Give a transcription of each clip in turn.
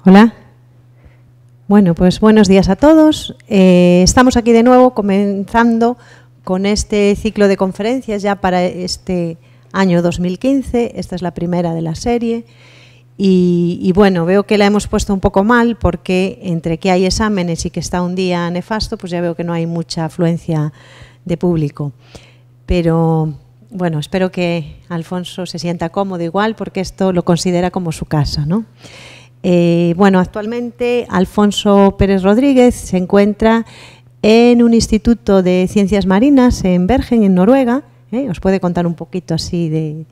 Hola. Bueno, pues buenos días a todos. Estamos aquí de nuevo comenzando con este ciclo de conferencias ya para este año 2015. Esta es la primera de la serie. Y bueno, veo que la hemos puesto un poco mal porque entre que hay exámenes y que está un día nefasto, pues ya veo que no hay mucha afluencia de público. Pero bueno, espero que Alfonso se sienta cómodo igual porque esto lo considera como su casa, ¿no? Bueno, actualmente Alfonso Pérez Rodríguez se encuentra en un instituto de ciencias marinas en Bergen, en Noruega. Os puede contar un poquito así de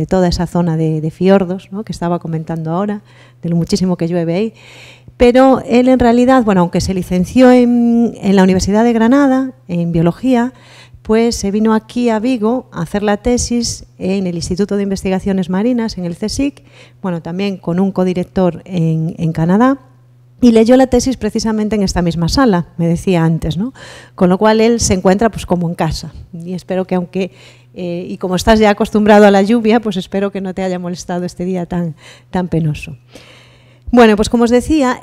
toda esa zona de fiordos, ¿no?, que estaba comentando ahora, de lo muchísimo que llueve ahí. Pero él en realidad, bueno, aunque se licenció en la Universidad de Granada en biología, pues se vino aquí a Vigo a hacer la tesis en el Instituto de Investigaciones Marinas, en el CSIC, bueno, también con un codirector en Canadá, y leyó la tesis precisamente en esta misma sala, me decía antes, ¿no? Con lo cual él se encuentra pues como en casa. Y espero que aunque, y como estás ya acostumbrado a la lluvia, pues espero que no te haya molestado este día tan penoso. Bueno, pues como os decía,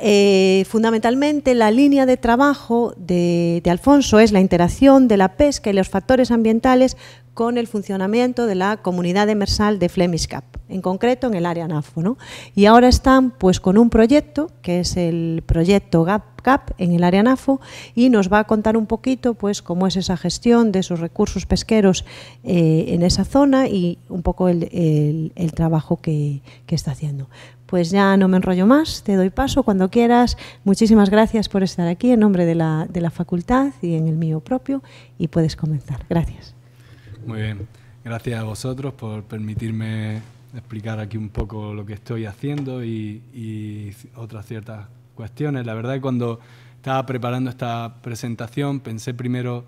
fundamentalmente la línea de trabajo de Alfonso es la interacción de la pesca y los factores ambientales con el funcionamiento de la comunidad demersal de Flemish Cap, en concreto en el área ANAFO, ¿no? Y ahora están pues con un proyecto, que es el proyecto GAP en el área ANAFO, y nos va a contar un poquito pues cómo es esa gestión de esos recursos pesqueros en esa zona y un poco el trabajo que está haciendo. Pues ya no me enrollo más, te doy paso cuando quieras. Muchísimas gracias por estar aquí en nombre de la facultad y en el mío propio, y puedes comenzar. Gracias. Muy bien, gracias a vosotros por permitirme explicar aquí un poco lo que estoy haciendo y otras ciertas cuestiones. La verdad es que cuando estaba preparando esta presentación pensé primero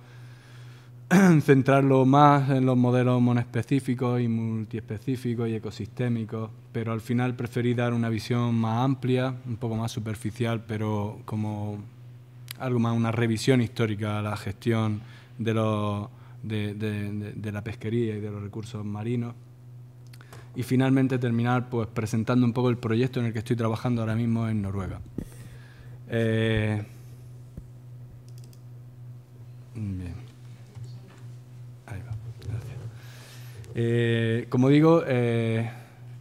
centrarlo más en los modelos monoespecíficos y multiespecíficos y ecosistémicos, pero al final preferí dar una visión más amplia, un poco más superficial, pero como algo más una revisión histórica a la gestión de la pesquería y de los recursos marinos. Y finalmente terminar pues presentando un poco el proyecto en el que estoy trabajando ahora mismo en Noruega. Bien. Como digo, esa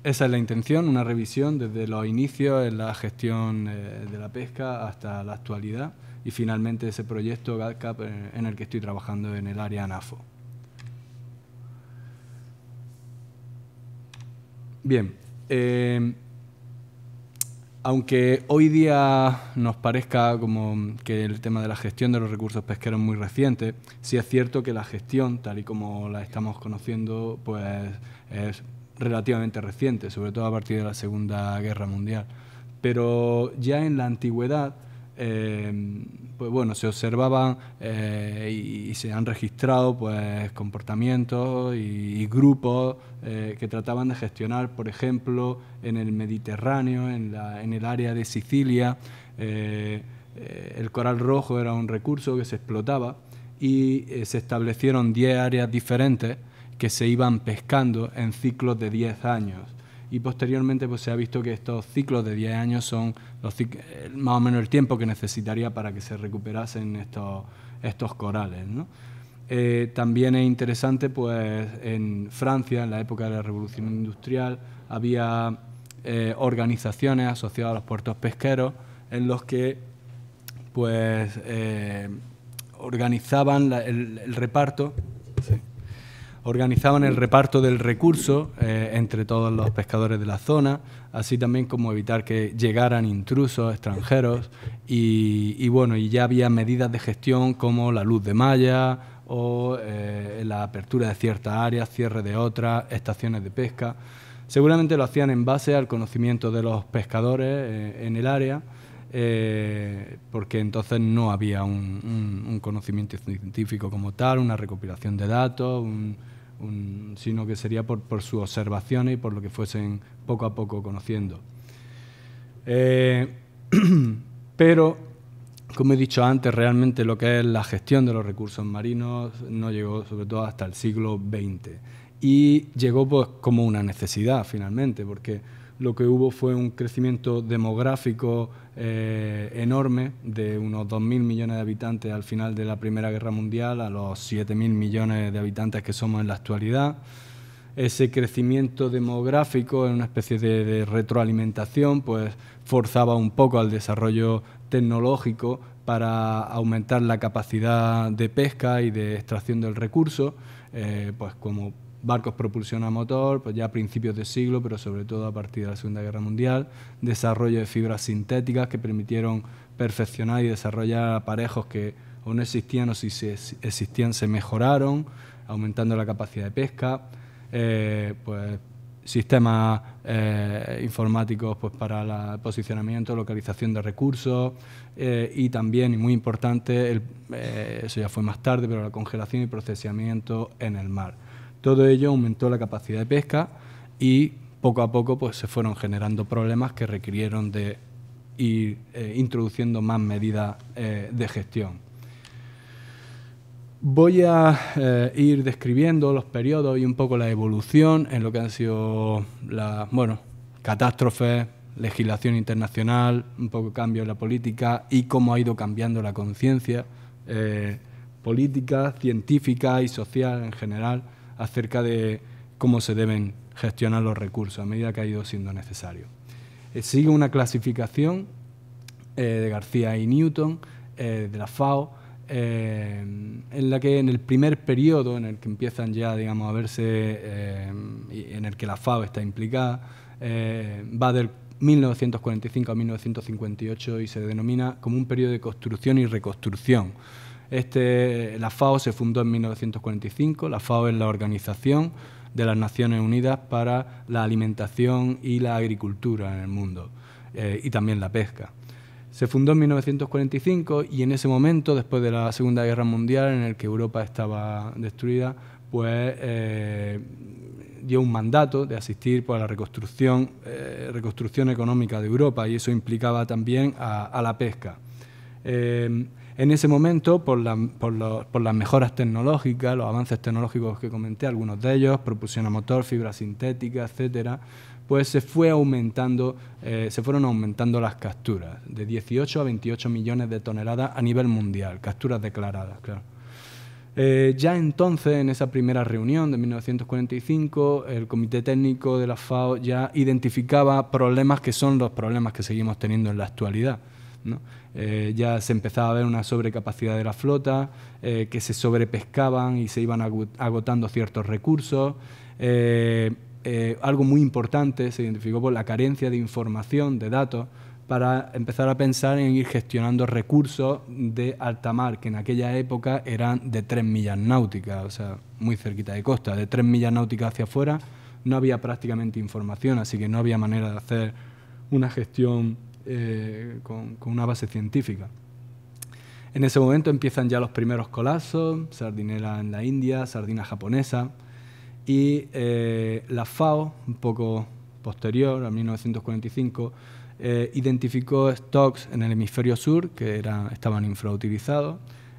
es la intención, una revisión desde los inicios en la gestión de la pesca hasta la actualidad y finalmente ese proyecto GAP en el que estoy trabajando en el área ANAFO. Bien, aunque hoy día nos parezca como que el tema de la gestión de los recursos pesqueros es muy reciente, sí es cierto que la gestión, tal y como la estamos conociendo, pues es relativamente reciente, sobre todo a partir de la Segunda Guerra Mundial. Pero ya en la antigüedad, pues bueno, se observaban y se han registrado pues comportamientos y grupos que trataban de gestionar, por ejemplo, en el Mediterráneo, en el área de Sicilia, el coral rojo era un recurso que se explotaba y se establecieron 10 áreas diferentes que se iban pescando en ciclos de 10 años. Y posteriormente pues, se ha visto que estos ciclos de 10 años son más o menos el tiempo que necesitaría para que se recuperasen estos corales, ¿no? También es interesante, pues en Francia, en la época de la Revolución Industrial, había organizaciones asociadas a los puertos pesqueros en los que pues, organizaban el reparto. Sí. Organizaban el reparto del recurso entre todos los pescadores de la zona, así también como evitar que llegaran intrusos extranjeros y bueno, y ya había medidas de gestión como la luz de malla o la apertura de ciertas áreas, cierre de otras, estaciones de pesca. Seguramente lo hacían en base al conocimiento de los pescadores en el área, porque entonces no había un conocimiento científico como tal, una recopilación de datos, sino que sería por sus observaciones y por lo que fuesen poco a poco conociendo. Pero, como he dicho antes, realmente lo que es la gestión de los recursos marinos no llegó sobre todo hasta el siglo XX. Y llegó pues como una necesidad finalmente, porque lo que hubo fue un crecimiento demográfico enorme, de unos 2.000 millones de habitantes al final de la Primera Guerra Mundial a los 7.000 millones de habitantes que somos en la actualidad. Ese crecimiento demográfico, en una especie de retroalimentación, pues forzaba un poco al desarrollo tecnológico para aumentar la capacidad de pesca y de extracción del recurso, pues como barcos propulsión a motor, pues ya a principios de siglo, pero sobre todo a partir de la Segunda Guerra Mundial, desarrollo de fibras sintéticas que permitieron perfeccionar y desarrollar aparejos que o no existían o si existían se mejoraron, aumentando la capacidad de pesca, pues sistemas informáticos pues para el posicionamiento, localización de recursos y también, y muy importante, eso ya fue más tarde, pero la congelación y procesamiento en el mar. Todo ello aumentó la capacidad de pesca y poco a poco pues se fueron generando problemas que requirieron de ir introduciendo más medidas de gestión. Voy a ir describiendo los periodos y un poco la evolución en lo que han sido las catástrofes, legislación internacional, un poco cambio en la política y cómo ha ido cambiando la conciencia política, científica y social en general acerca de cómo se deben gestionar los recursos a medida que ha ido siendo necesario. Sigue una clasificación de García y Newton, de la FAO, en la que en el primer periodo en el que empiezan ya, digamos, a verse, en el que la FAO está implicada, va del 1945 a 1958 y se denomina como un periodo de construcción y reconstrucción. La FAO se fundó en 1945, la FAO es la Organización de las Naciones Unidas para la Alimentación y la Agricultura en el mundo, y también la pesca. Se fundó en 1945 y en ese momento, después de la Segunda Guerra Mundial, en el que Europa estaba destruida, pues dio un mandato de asistir pues, a la reconstrucción económica de Europa, y eso implicaba también a la pesca. En ese momento, por las mejoras tecnológicas, los avances tecnológicos que comenté, algunos de ellos, propulsión a motor, fibra sintética, etcétera, pues se fueron aumentando las capturas, de 18 a 28 millones de toneladas a nivel mundial, capturas declaradas, claro. Ya entonces, en esa primera reunión de 1945, el Comité Técnico de la FAO ya identificaba problemas que son los problemas que seguimos teniendo en la actualidad, ¿no? Ya se empezaba a ver una sobrecapacidad de la flota, que se sobrepescaban y se iban agotando ciertos recursos. Algo muy importante, se identificó por la carencia de información, de datos, para empezar a pensar en ir gestionando recursos de alta mar, que en aquella época eran de 3 millas náuticas, o sea, muy cerquita de costa. De 3 millas náuticas hacia afuera no había prácticamente información, así que no había manera de hacer una gestión con una base científica. En ese momento empiezan ya los primeros colapsos, sardinela en la India, sardina japonesa, y la FAO, un poco posterior, a 1945, identificó stocks en el hemisferio sur que estaban infrautilizados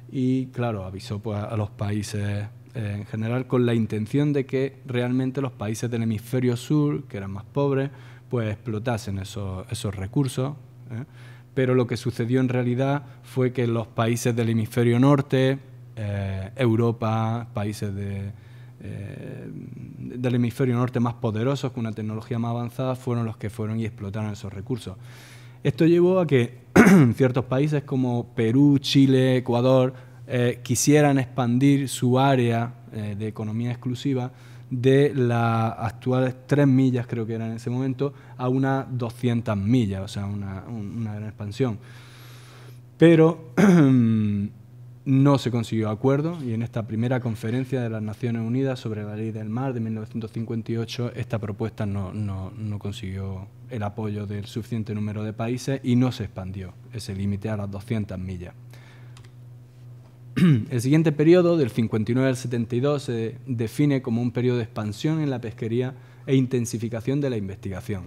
y, claro, avisó pues, a los países en general con la intención de que realmente los países del hemisferio sur, que eran más pobres, pues explotasen esos recursos, pero lo que sucedió en realidad fue que los países del hemisferio norte, Europa, países del hemisferio norte más poderosos, con una tecnología más avanzada, fueron los que fueron y explotaron esos recursos. Esto llevó a que ciertos países como Perú, Chile, Ecuador, quisieran expandir su área de economía exclusiva de las actuales 3 millas, creo que era en ese momento, a unas 200 millas, o sea, una gran expansión. Pero no se consiguió acuerdo, y en esta primera conferencia de las Naciones Unidas sobre la Ley del Mar de 1958, esta propuesta no consiguió el apoyo del suficiente número de países y no se expandió ese límite a las 200 millas. El siguiente periodo, del 59 al 72, se define como un periodo de expansión en la pesquería e intensificación de la investigación.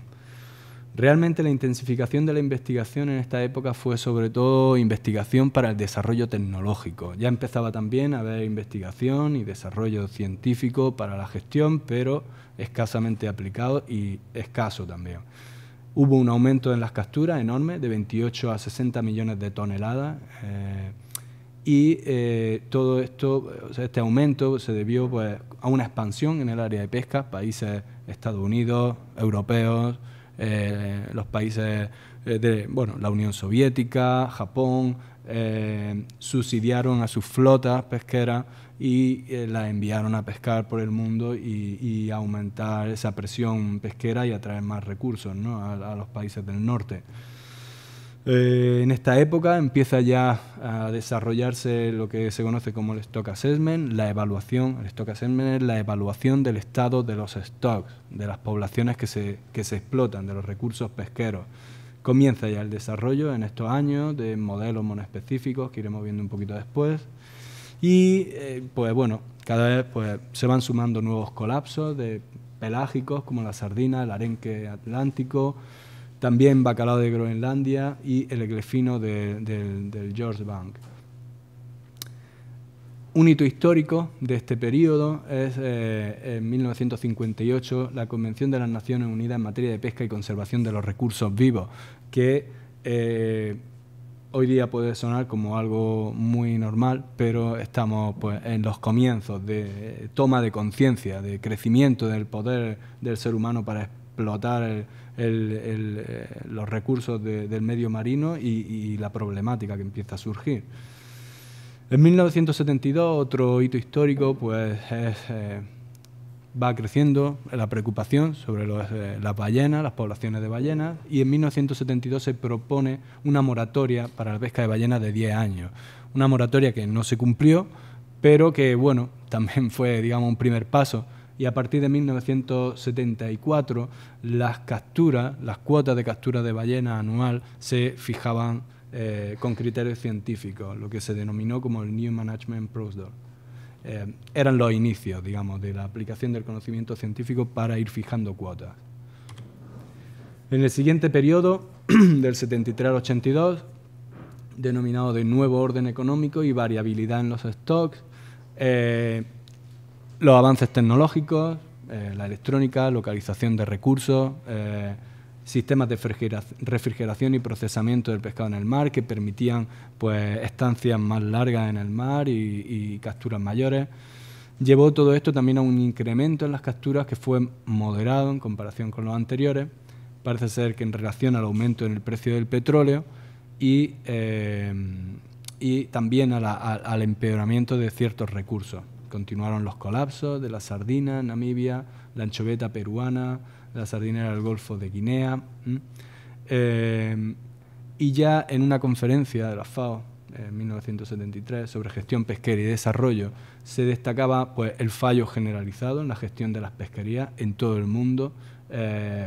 Realmente la intensificación de la investigación en esta época fue sobre todo investigación para el desarrollo tecnológico. Ya empezaba también a haber investigación y desarrollo científico para la gestión, pero escasamente aplicado y escaso también. Hubo un aumento en las capturas enorme, de 28 a 60 millones de toneladas, todo esto, o sea, este aumento se debió pues, a una expansión en el área de pesca, países Estados Unidos, europeos, los países de la Unión Soviética, Japón, subsidiaron a sus flotas pesqueras y las enviaron a pescar por el mundo y aumentar esa presión pesquera y atraer más recursos, ¿no?, a los países del norte. En esta época empieza ya a desarrollarse lo que se conoce como el Stock Assessment, la evaluación. El Stock Assessment es la evaluación del estado de los stocks, de las poblaciones que se explotan, de los recursos pesqueros. Comienza ya el desarrollo en estos años de modelos monoespecíficos que iremos viendo un poquito después. Y pues bueno, cada vez pues, se van sumando nuevos colapsos de pelágicos como la sardina, el arenque atlántico, también bacalao de Groenlandia y el eglefino del George Bank. Un hito histórico de este periodo es en 1958 la Convención de las Naciones Unidas en materia de pesca y conservación de los recursos vivos, que hoy día puede sonar como algo muy normal, pero estamos pues, en los comienzos de toma de conciencia, de crecimiento del poder del ser humano para explotar los recursos del medio marino y la problemática que empieza a surgir. En 1972, otro hito histórico, pues va creciendo la preocupación sobre las ballenas, las poblaciones de ballenas, y en 1972 se propone una moratoria para la pesca de ballenas de 10 años. Una moratoria que no se cumplió, pero que, bueno, también fue, digamos, un primer paso. Y a partir de 1974 las cuotas de captura de ballena anual se fijaban con criterios científicos, lo que se denominó como el New Management Procedure. Eran los inicios, digamos, de la aplicación del conocimiento científico para ir fijando cuotas. En el siguiente periodo, del 73 al 82, denominado de nuevo orden económico y variabilidad en los stocks, los avances tecnológicos, la electrónica, localización de recursos, sistemas de refrigeración y procesamiento del pescado en el mar que permitían pues, estancias más largas en el mar y capturas mayores. Llevó todo esto también a un incremento en las capturas que fue moderado en comparación con los anteriores. Parece ser que en relación al aumento en el precio del petróleo y también al empeoramiento de ciertos recursos. Continuaron los colapsos de la sardina en Namibia, la anchoveta peruana, la sardinera del Golfo de Guinea. Y ya en una conferencia de la FAO en 1973 sobre gestión pesquera y desarrollo se destacaba pues, el fallo generalizado en la gestión de las pesquerías en todo el mundo.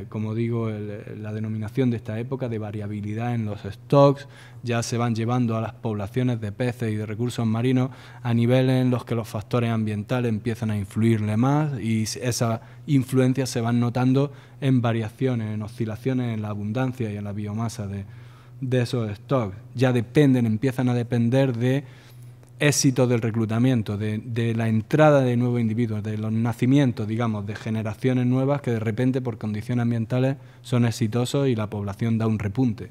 Como digo, la denominación de esta época de variabilidad en los stocks, ya se van llevando a las poblaciones de peces y de recursos marinos a niveles en los que los factores ambientales empiezan a influirle más y esas influencias se van notando en variaciones, en oscilaciones en la abundancia y en la biomasa de esos stocks. Ya empiezan a depender de éxito del reclutamiento, de la entrada de nuevos individuos, de los nacimientos, digamos, de generaciones nuevas que de repente por condiciones ambientales son exitosos y la población da un repunte.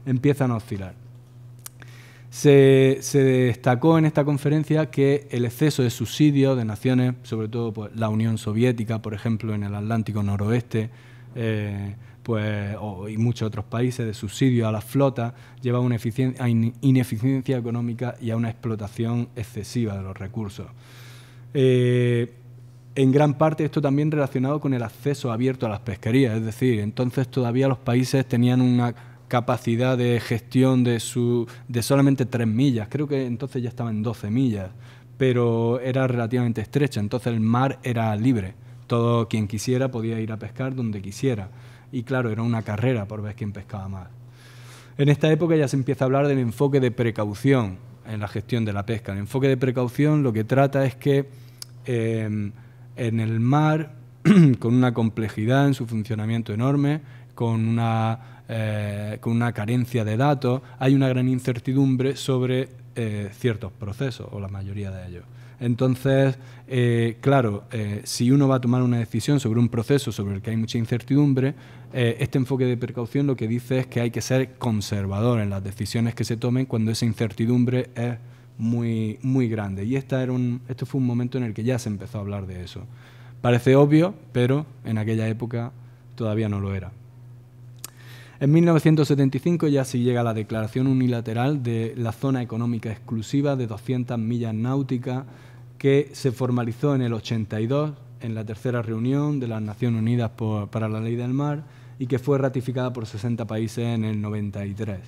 Empiezan a oscilar. Se destacó en esta conferencia que el exceso de subsidios de naciones, sobre todo pues, la Unión Soviética, por ejemplo, en el Atlántico Noroeste, y muchos otros países de subsidio a las flotas, lleva a una ineficiencia económica y a una explotación excesiva de los recursos. En gran parte esto también relacionado con el acceso abierto a las pesquerías, es decir, entonces todavía los países tenían una capacidad de gestión de solamente 3 millas, creo que entonces ya estaba en 12 millas, pero era relativamente estrecha, entonces el mar era libre, todo quien quisiera podía ir a pescar donde quisiera. Y claro, era una carrera por ver quién pescaba más. En esta época ya se empieza a hablar del enfoque de precaución en la gestión de la pesca. El enfoque de precaución lo que trata es que en el mar, con una complejidad en su funcionamiento enorme, con una carencia de datos, hay una gran incertidumbre sobre ciertos procesos, o la mayoría de ellos. Entonces, claro, si uno va a tomar una decisión sobre un proceso sobre el que hay mucha incertidumbre, este enfoque de precaución lo que dice es que hay que ser conservador en las decisiones que se tomen cuando esa incertidumbre es muy, muy grande. Y este fue un momento en el que ya se empezó a hablar de eso. Parece obvio, pero en aquella época todavía no lo era. En 1975 ya se llega a la declaración unilateral de la zona económica exclusiva de 200 millas náuticas, que se formalizó en el 82 en la tercera reunión de las Naciones Unidas para la Ley del Mar y que fue ratificada por 60 países en el 93.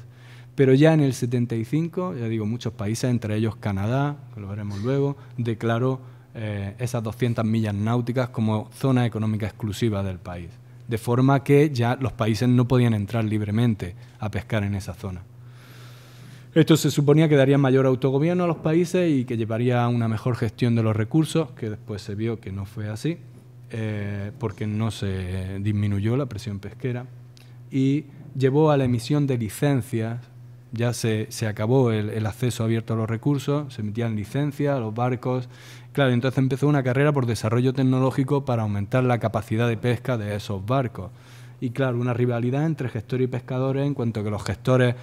Pero ya en el 75, ya digo, muchos países, entre ellos Canadá, que lo veremos luego, declaró esas 200 millas náuticas como zona económica exclusiva del país, de forma que ya los países no podían entrar libremente a pescar en esa zona. Esto se suponía que daría mayor autogobierno a los países y que llevaría a una mejor gestión de los recursos, que después se vio que no fue así, porque no se disminuyó la presión pesquera, y llevó a la emisión de licencias. Ya se acabó el acceso abierto a los recursos, se emitían licencias a los barcos. Claro, entonces empezó una carrera por desarrollo tecnológico para aumentar la capacidad de pesca de esos barcos. Y claro, una rivalidad entre gestores y pescadores, en cuanto que los gestores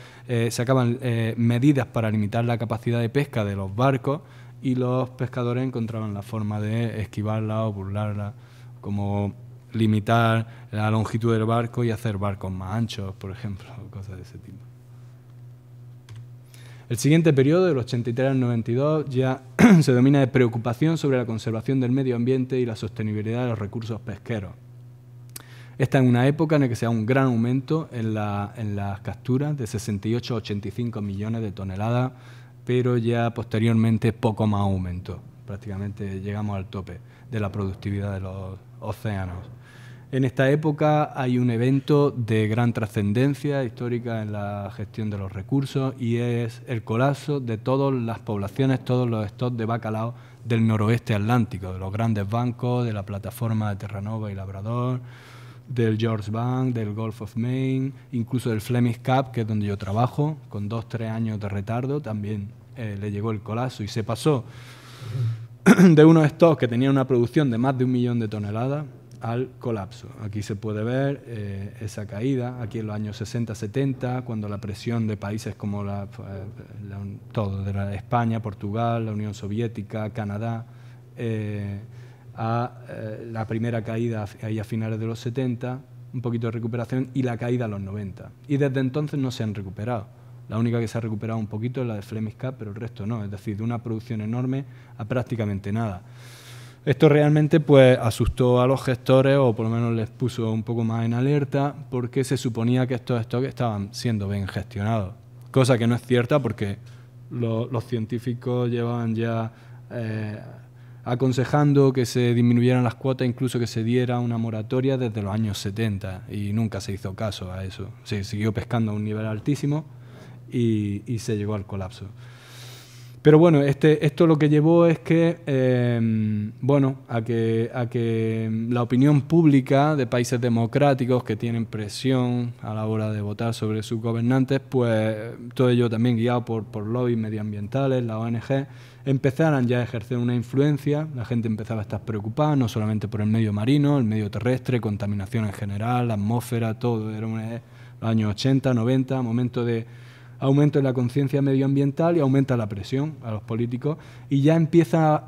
sacaban medidas para limitar la capacidad de pesca de los barcos y los pescadores encontraban la forma de esquivarla o burlarla, como limitar la longitud del barco y hacer barcos más anchos, por ejemplo, cosas de ese tipo. El siguiente periodo, del 83 al 92, ya se domina de preocupación sobre la conservación del medio ambiente y la sostenibilidad de los recursos pesqueros. Esta es una época en la que se da un gran aumento en las capturas, de 68 a 85 millones de toneladas, pero ya posteriormente poco más aumento. Prácticamente llegamos al tope de la productividad de los océanos. En esta época hay un evento de gran trascendencia histórica en la gestión de los recursos y es el colapso de todas las poblaciones, todos los stocks de bacalao del noroeste atlántico, de los grandes bancos, de la plataforma de Terranova y Labrador, del George Bank, del Gulf of Maine, incluso del Flemish Cap, que es donde yo trabajo, con 2-3 años de retardo, también le llegó el colapso y se pasó de unos stocks que tenían una producción de más de 1 millón de toneladas al colapso. Aquí se puede ver esa caída, aquí en los años 60-70, cuando la presión de países como España, Portugal, la Unión Soviética, Canadá, la primera caída ahí a finales de los 70, un poquito de recuperación, y la caída a los 90. Y desde entonces no se han recuperado. La única que se ha recuperado un poquito es la de Flemish Cap, pero el resto no. Es decir, de una producción enorme a prácticamente nada. Esto realmente pues asustó a los gestores, o por lo menos les puso un poco más en alerta, porque se suponía que estos stocks estaban siendo bien gestionados. Cosa que no es cierta, porque los científicos llevaban ya aconsejando que se disminuyeran las cuotas, incluso que se diera una moratoria desde los años 70, y nunca se hizo caso a eso. Se siguió pescando a un nivel altísimo y se llegó al colapso. Pero bueno, esto lo que llevó es que, a que la opinión pública de países democráticos que tienen presión a la hora de votar sobre sus gobernantes, pues todo ello también guiado por lobbies medioambientales, la ONG, empezaran ya a ejercer una influencia. La gente empezaba a estar preocupada, no solamente por el medio marino, el medio terrestre, contaminación en general, la atmósfera, todo. Era los años 80, 90, momento de aumento en la conciencia medioambiental y aumenta la presión a los políticos y ya empieza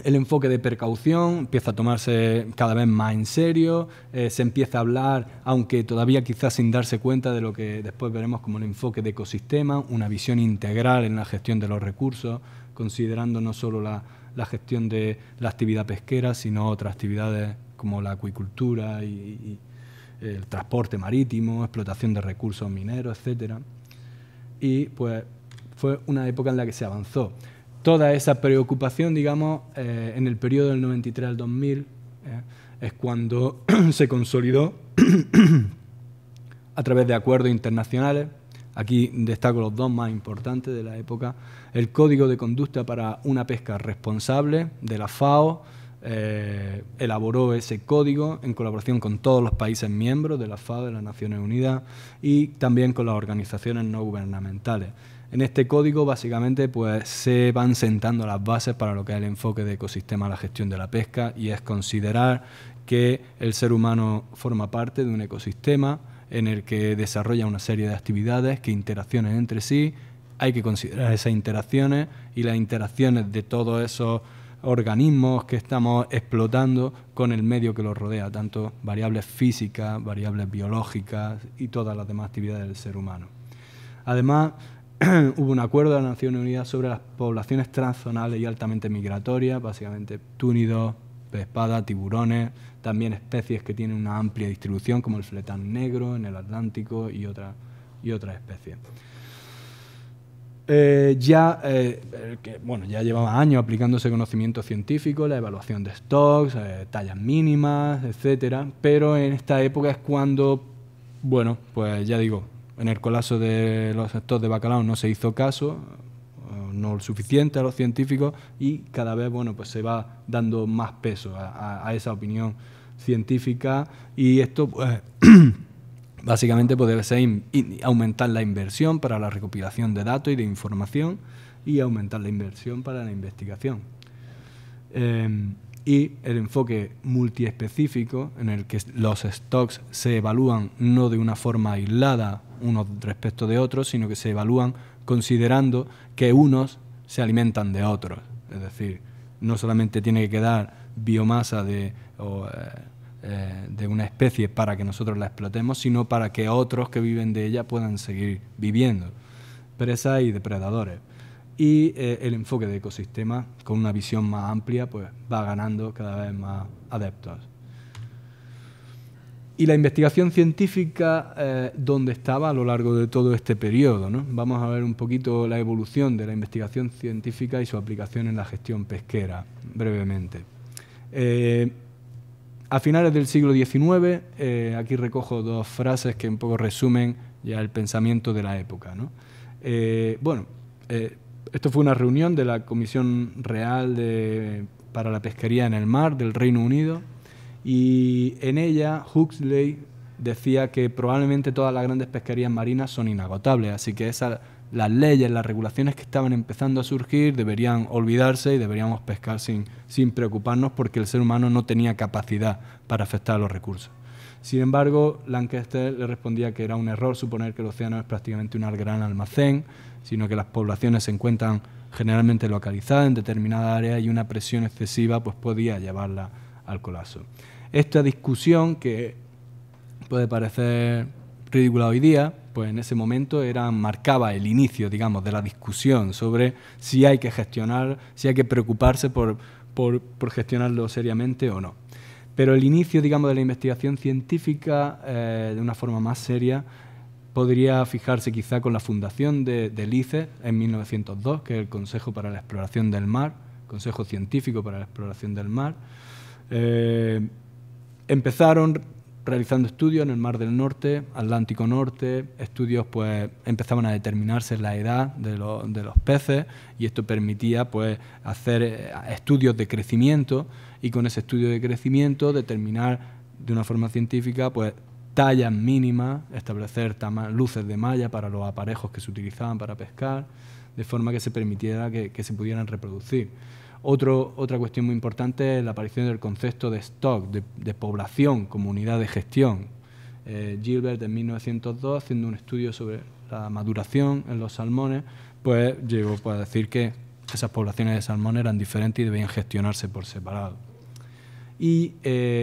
el enfoque de precaución, empieza a tomarse cada vez más en serio, se empieza a hablar, aunque todavía quizás sin darse cuenta de lo que después veremos como el enfoque de ecosistema, una visión integral en la gestión de los recursos, considerando no solo la gestión de la actividad pesquera, sino otras actividades como la acuicultura y el transporte marítimo, explotación de recursos mineros, etcétera. Y pues fue una época en la que se avanzó. Toda esa preocupación, digamos, en el periodo del 93 al 2000, es cuando se consolidó a través de acuerdos internacionales. Aquí destaco los dos más importantes de la época: el Código de Conducta para una Pesca Responsable de la FAO, elaboró ese código en colaboración con todos los países miembros de la FAO, de las Naciones Unidas, y también con las organizaciones no gubernamentales. En este código, básicamente, pues se van sentando las bases para lo que es el enfoque de ecosistema a la gestión de la pesca, y es considerar que el ser humano forma parte de un ecosistema en el que desarrolla una serie de actividades que interaccionan entre sí. Hay que considerar esas interacciones y las interacciones de todos esos organismos que estamos explotando con el medio que los rodea, tanto variables físicas, variables biológicas y todas las demás actividades del ser humano. Además, hubo un acuerdo de las Naciones Unidas sobre las poblaciones transzonales y altamente migratorias, básicamente túnidos, pez espada, tiburones, también especies que tienen una amplia distribución como el fletán negro en el Atlántico y otras especies. Ya llevaba años aplicándose conocimiento científico, la evaluación de stocks, tallas mínimas, etcétera, pero en esta época es cuando, bueno, pues ya digo, en el colapso de los stocks de bacalao no se hizo caso, no lo suficiente a los científicos, y cada vez, bueno, pues se va dando más peso a esa opinión científica, y esto, pues, básicamente puede ser aumentar la inversión para la recopilación de datos y de información y aumentar la inversión para la investigación. Y el enfoque multiespecífico en el que los stocks se evalúan no de una forma aislada unos respecto de otros, sino que se evalúan considerando que unos se alimentan de otros. Es decir, no solamente tiene que quedar biomasa de una especie para que nosotros la explotemos, sino para que otros que viven de ella puedan seguir viviendo, presas y depredadores. Y el enfoque de ecosistema, con una visión más amplia, pues va ganando cada vez más adeptos. Y la investigación científica, ¿dónde estaba a lo largo de todo este periodo, ¿no? Vamos a ver un poquito la evolución de la investigación científica y su aplicación en la gestión pesquera, brevemente. A finales del siglo XIX, aquí recojo dos frases que un poco resumen ya el pensamiento de la época, ¿no? Esto fue una reunión de la Comisión Real para la Pesquería en el Mar del Reino Unido, y en ella Huxley decía que probablemente todas las grandes pesquerías marinas son inagotables, así que las leyes, las regulaciones que estaban empezando a surgir deberían olvidarse y deberíamos pescar sin preocuparnos, porque el ser humano no tenía capacidad para afectar a los recursos. Sin embargo, Lancaster le respondía que era un error suponer que el océano es prácticamente un gran almacén, sino que las poblaciones se encuentran generalmente localizadas en determinada área y una presión excesiva pues podía llevarla al colapso. Esta discusión, que puede parecer ridícula hoy día, pues en ese momento marcaba el inicio, digamos, de la discusión sobre si hay que gestionar, si hay que preocuparse por gestionarlo seriamente o no. Pero el inicio, digamos, de la investigación científica de una forma más seria podría fijarse quizá con la fundación del ICES en 1902, que es el Consejo para la Exploración del Mar, Consejo Científico para la Exploración del Mar. Empezaron realizando estudios en el Mar del Norte, Atlántico Norte, estudios, pues empezaban a determinarse la edad de los peces, y esto permitía pues hacer estudios de crecimiento, y con ese estudio de crecimiento determinar de una forma científica pues tallas mínimas, establecer luces de malla para los aparejos que se utilizaban para pescar, de forma que se permitiera que se pudieran reproducir. Otra cuestión muy importante es la aparición del concepto de stock, de población como unidad de gestión. Gilbert en 1902, haciendo un estudio sobre la maduración en los salmones, pues llegó a decir que esas poblaciones de salmón eran diferentes y debían gestionarse por separado. Y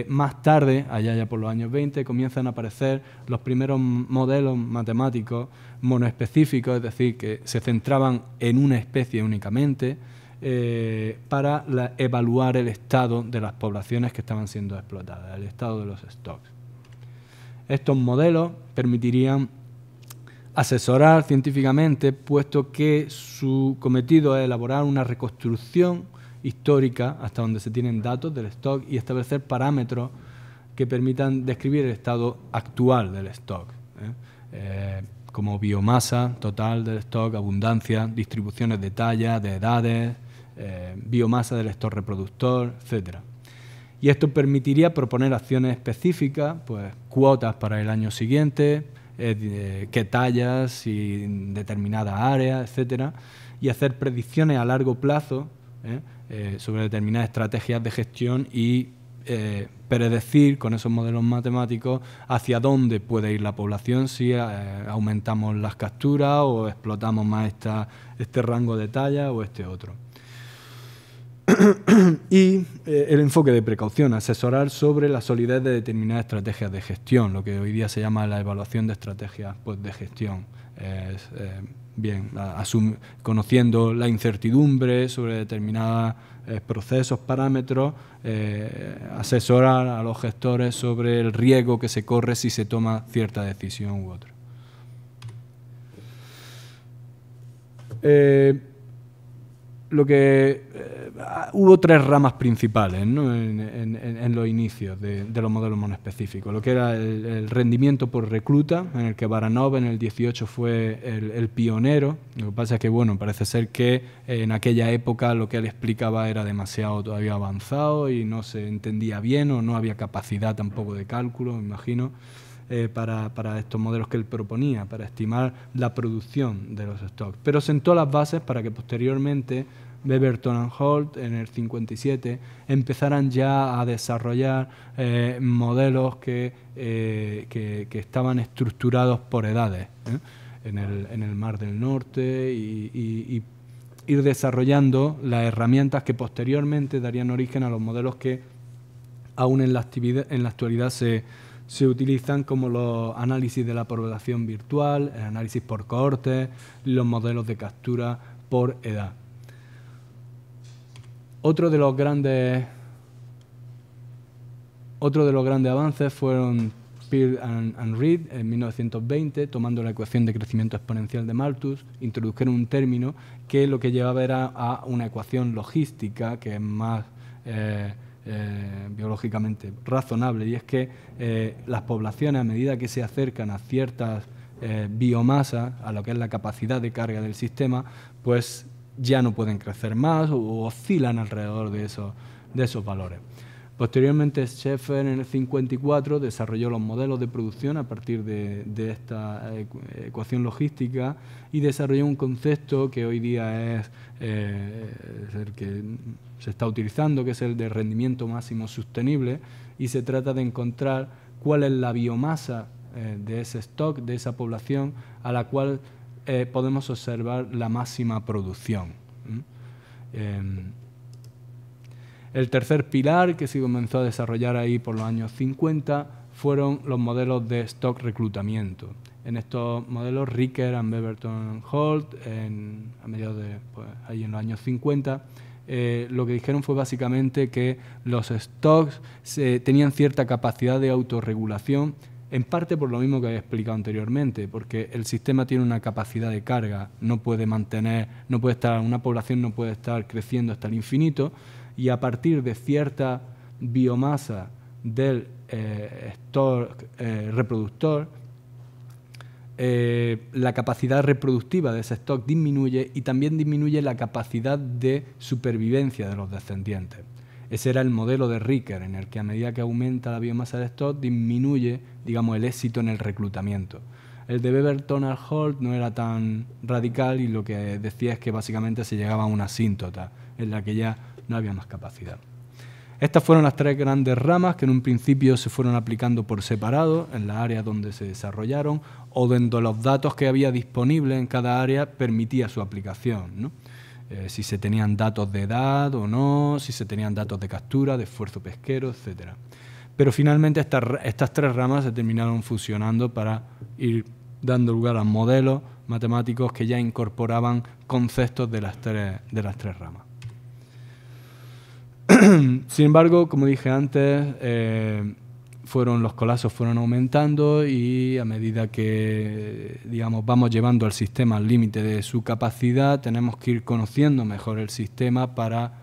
más tarde, allá ya por los años 20, comienzan a aparecer los primeros modelos matemáticos monoespecíficos, es decir, que se centraban en una especie únicamente, para evaluar el estado de las poblaciones que estaban siendo explotadas, el estado de los stocks. Estos modelos permitirían asesorar científicamente, puesto que su cometido es elaborar una reconstrucción histórica hasta donde se tienen datos del stock y establecer parámetros que permitan describir el estado actual del stock, como biomasa total del stock, abundancia, distribuciones de talla, de edades, biomasa del stock reproductor, etc. Y esto permitiría proponer acciones específicas, pues cuotas para el año siguiente, qué tallas y determinadas áreas, etcétera, y hacer predicciones a largo plazo sobre determinadas estrategias de gestión y predecir con esos modelos matemáticos hacia dónde puede ir la población si aumentamos las capturas o explotamos más este rango de talla o este otro. Y el enfoque de precaución, asesorar sobre la solidez de determinadas estrategias de gestión, lo que hoy día se llama la evaluación de estrategias de gestión. Conociendo la incertidumbre sobre determinados procesos, parámetros, asesorar a los gestores sobre el riesgo que se corre si se toma cierta decisión u otra. Hubo tres ramas principales, ¿no? en los inicios de los modelos monoespecíficos. Lo que era el rendimiento por recluta, en el que Baranov en el 18 fue el pionero. Lo que pasa es que, bueno, parece ser que en aquella época lo que él explicaba era demasiado todavía avanzado y no se entendía bien o no había capacidad tampoco de cálculo, me imagino, para estos modelos que él proponía, para estimar la producción de los stocks. Pero sentó las bases para que posteriormente Beaverton y Holt en el 57 empezaran ya a desarrollar modelos que estaban estructurados por edades en el Mar del Norte y ir desarrollando las herramientas que posteriormente darían origen a los modelos que aún en la actualidad se utilizan, como los análisis de la población virtual, el análisis por cohortes, los modelos de captura por edad. Otro de los grandes avances fueron Pearl and Reed en 1920, tomando la ecuación de crecimiento exponencial de Malthus, introdujeron un término que lo que llevaba era a una ecuación logística que es más biológicamente razonable, y es que las poblaciones, a medida que se acercan a ciertas biomasas, a lo que es la capacidad de carga del sistema, pues ya no pueden crecer más o oscilan alrededor de esos valores. Posteriormente, Schaeffer en el 54 desarrolló los modelos de producción a partir de esta ecuación logística y desarrolló un concepto que hoy día es el que se está utilizando, que es el de rendimiento máximo sostenible, y se trata de encontrar cuál es la biomasa de ese stock, de esa población, a la cual podemos observar la máxima producción. El tercer pilar que se comenzó a desarrollar ahí por los años 50 fueron los modelos de stock reclutamiento. En estos modelos, Ricker, Beaverton y Holt, a mediados de ahí en los años 50, lo que dijeron fue básicamente que los stocks tenían cierta capacidad de autorregulación, en parte por lo mismo que había explicado anteriormente, porque el sistema tiene una capacidad de carga, una población no puede estar creciendo hasta el infinito, y a partir de cierta biomasa del stock reproductor, la capacidad reproductiva de ese stock disminuye y también disminuye la capacidad de supervivencia de los descendientes. Ese era el modelo de Ricker, en el que a medida que aumenta la biomasa del stock, disminuye, digamos, el éxito en el reclutamiento. El de Beaverton y Holt no era tan radical y lo que decía es que básicamente se llegaba a una asíntota, en la que ya no había más capacidad. Estas fueron las tres grandes ramas que en un principio se fueron aplicando por separado en las áreas donde se desarrollaron o donde los datos que había disponibles en cada área permitía su aplicación, ¿no? Si se tenían datos de edad o no, si se tenían datos de captura, de esfuerzo pesquero, etc. Pero finalmente estas tres ramas se terminaron fusionando para ir dando lugar a modelos matemáticos que ya incorporaban conceptos de las tres ramas. Sin embargo, como dije antes, los colapsos fueron aumentando y a medida que, digamos, vamos llevando al sistema al límite de su capacidad, tenemos que ir conociendo mejor el sistema para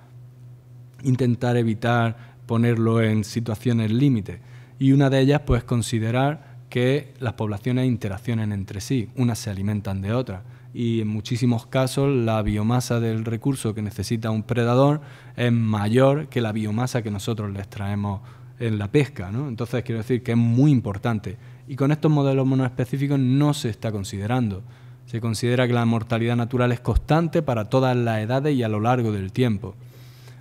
intentar evitar ponerlo en situaciones límite. Y una de ellas, pues, considerar que las poblaciones interaccionen entre sí, unas se alimentan de otras. y en muchísimos casos la biomasa del recurso que necesita un predador es mayor que la biomasa que nosotros le extraemos en la pesca, ¿no? Entonces quiero decir que es muy importante. Y con estos modelos monoespecíficos no se está considerando. Se considera que la mortalidad natural es constante para todas las edades y a lo largo del tiempo.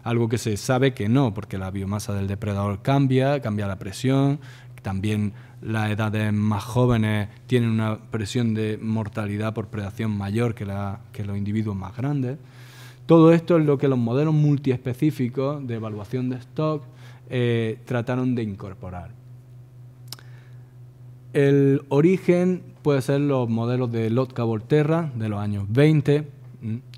Algo que se sabe que no, porque la biomasa del depredador cambia la presión, también las edades más jóvenes tienen una presión de mortalidad por predación mayor que los individuos más grandes. Todo esto es lo que los modelos multiespecíficos de evaluación de stock trataron de incorporar. El origen puede ser los modelos de Lotka-Volterra de los años 20,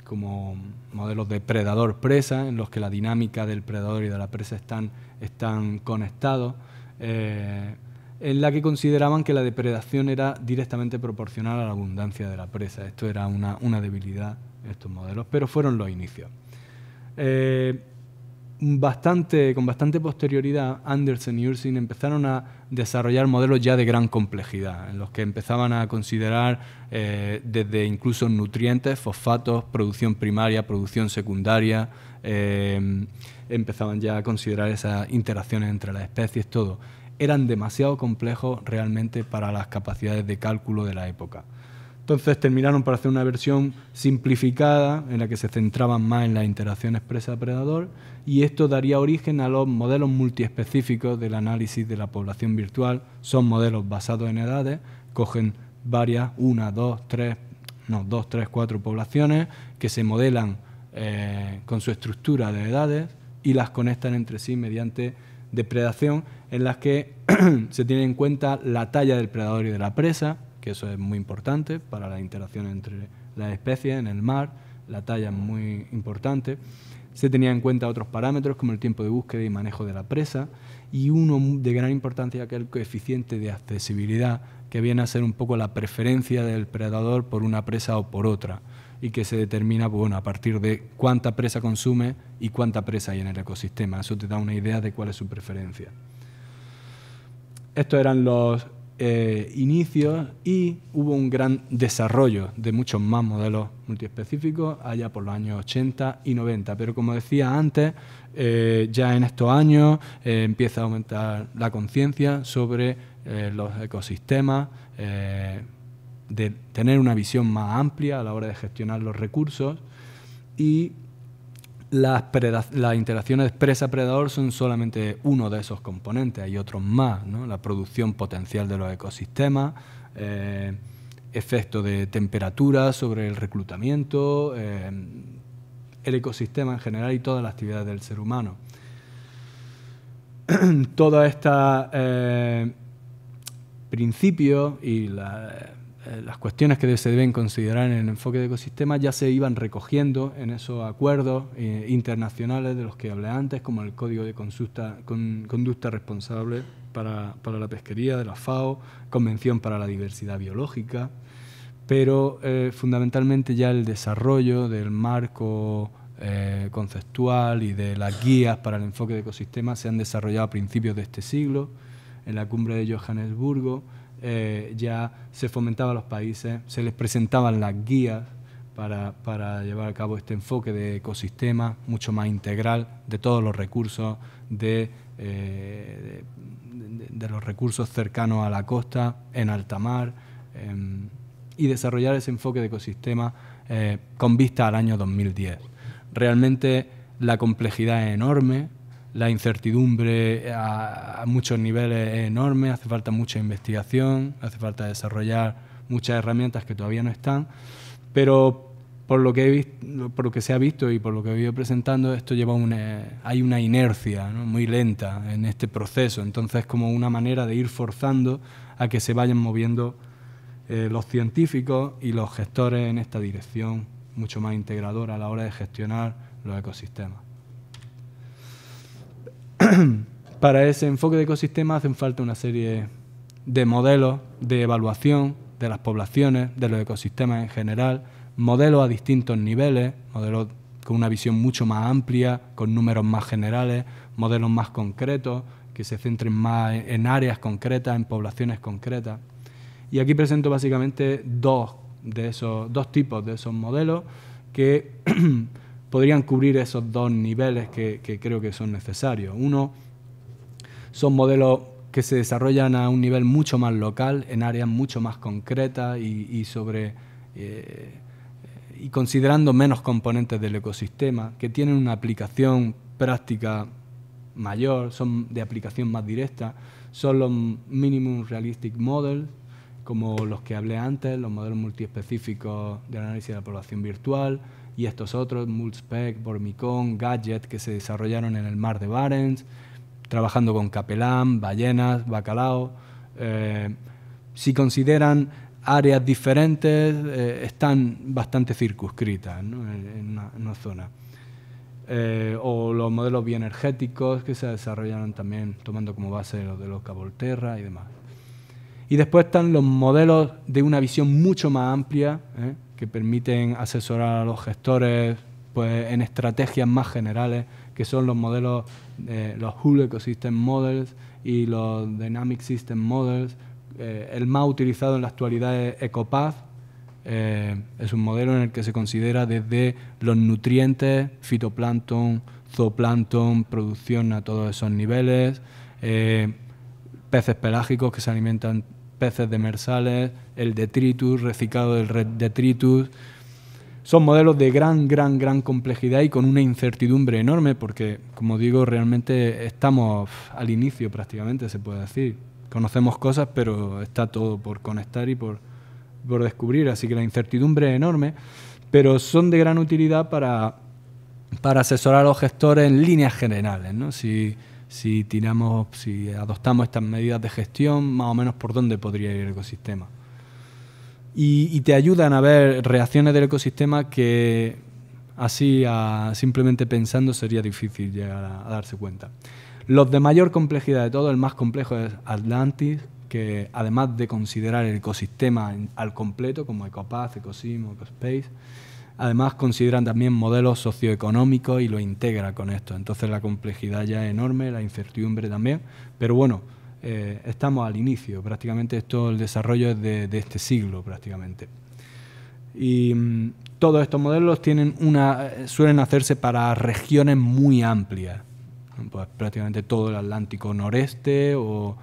como modelos de predador-presa, en los que la dinámica del predador y de la presa están conectados, en la que consideraban que la depredación era directamente proporcional a la abundancia de la presa. Esto era una debilidad en estos modelos, pero fueron los inicios. Con bastante posterioridad, Anderson y Ursing empezaron a desarrollar modelos ya de gran complejidad, en los que empezaban a considerar desde incluso nutrientes, fosfatos, producción primaria, producción secundaria, empezaban ya a considerar esas interacciones entre las especies, todo. Eran demasiado complejos realmente para las capacidades de cálculo de la época. Entonces terminaron por hacer una versión simplificada en la que se centraban más en las interacciones presa-predador, y esto daría origen a los modelos multiespecíficos del análisis de la población virtual. Son modelos basados en edades, cogen varias, 1, 2, 3, 4 poblaciones que se modelan con su estructura de edades y las conectan entre sí mediante depredación, en las que se tiene en cuenta la talla del predador y de la presa, que eso es muy importante para la interacción entre las especies en el mar. La talla es muy importante. Se tenía en cuenta otros parámetros como el tiempo de búsqueda y manejo de la presa, y uno de gran importancia, que es el coeficiente de accesibilidad, que viene a ser un poco la preferencia del predador por una presa o por otra, y que se determina, bueno, a partir de cuánta presa consume y cuánta presa hay en el ecosistema. Eso te da una idea de cuál es su preferencia. Estos eran los inicios, y hubo un gran desarrollo de muchos más modelos multiespecíficos allá por los años 80 y 90. Pero como decía antes, ya en estos años empieza a aumentar la conciencia sobre los ecosistemas, de tener una visión más amplia a la hora de gestionar los recursos, y las interacciones presa-predador son solamente uno de esos componentes, hay otros más, ¿no? La producción potencial de los ecosistemas, efecto de temperatura sobre el reclutamiento, el ecosistema en general y todas las actividades del ser humano. Todos estos principios y las cuestiones que se deben considerar en el enfoque de ecosistemas ya se iban recogiendo en esos acuerdos internacionales de los que hablé antes, como el Código de Conducta Responsable para la Pesquería de la FAO, Convención para la Diversidad Biológica, pero fundamentalmente ya el desarrollo del marco conceptual y de las guías para el enfoque de ecosistemas se han desarrollado a principios de este siglo. En la cumbre de Johannesburgo ya se fomentaba a los países, se les presentaban las guías para llevar a cabo este enfoque de ecosistema mucho más integral de todos los recursos, de los recursos cercanos a la costa, en alta mar, y desarrollar ese enfoque de ecosistema con vista al año 2010. Realmente la complejidad es enorme, la incertidumbre a muchos niveles es enorme, hace falta mucha investigación, hace falta desarrollar muchas herramientas que todavía no están, pero por lo que se ha visto y por lo que he ido presentando, esto lleva hay una inercia, ¿no?, muy lenta en este proceso. Entonces, como una manera de ir forzando a que se vayan moviendo los científicos y los gestores en esta dirección mucho más integradora a la hora de gestionar los ecosistemas. Para ese enfoque de ecosistemas hacen falta una serie de modelos de evaluación de las poblaciones, de los ecosistemas en general, modelos a distintos niveles, modelos con una visión mucho más amplia, con números más generales, modelos más concretos, que se centren más en áreas concretas, en poblaciones concretas. Y aquí presento básicamente dos de esos dos tipos de esos modelos que podrían cubrir esos dos niveles que creo que son necesarios. Uno son modelos que se desarrollan a un nivel mucho más local, en áreas mucho más concretas y considerando menos componentes del ecosistema, que tienen una aplicación práctica mayor, son de aplicación más directa, son los Minimum Realistic Models, como los que hablé antes, los modelos multiespecíficos de análisis de la población virtual, y estos otros, Multspec, Formicon, Gadget, que se desarrollaron en el mar de Barents, trabajando con capelán, ballenas, bacalao. Si consideran áreas diferentes, están bastante circunscritas, ¿no?, en una zona. O los modelos bioenergéticos que se desarrollaron también tomando como base los de los Volterra y demás. Y después están los modelos de una visión mucho más amplia, que permiten asesorar a los gestores pues, en estrategias más generales, que son los modelos, los Whole Ecosystem Models y los Dynamic System Models. El más utilizado en la actualidad es EcoPath. Es un modelo en el que se considera desde los nutrientes, fitoplancton, zooplancton, producción a todos esos niveles, peces pelágicos que se alimentan, peces demersales, el detritus, reciclado del detritus. Son modelos de gran complejidad y con una incertidumbre enorme porque, como digo, realmente estamos al inicio prácticamente, se puede decir. Conocemos cosas, pero está todo por conectar y por descubrir, así que la incertidumbre es enorme, pero son de gran utilidad para asesorar a los gestores en líneas generales, ¿no? Si adoptamos estas medidas de gestión, más o menos por dónde podría ir el ecosistema. Y te ayudan a ver reacciones del ecosistema que así, simplemente pensando, sería difícil llegar a darse cuenta. Los de mayor complejidad de todo, el más complejo es Atlantis, que además de considerar el ecosistema al completo, como EcoPath, EcoSim o EcoSpace, además consideran también modelos socioeconómicos y lo integra con esto. Entonces la complejidad ya es enorme, la incertidumbre también, pero bueno, estamos al inicio, prácticamente el desarrollo es de este siglo prácticamente. Y todos estos modelos suelen hacerse para regiones muy amplias, pues prácticamente todo el Atlántico noreste o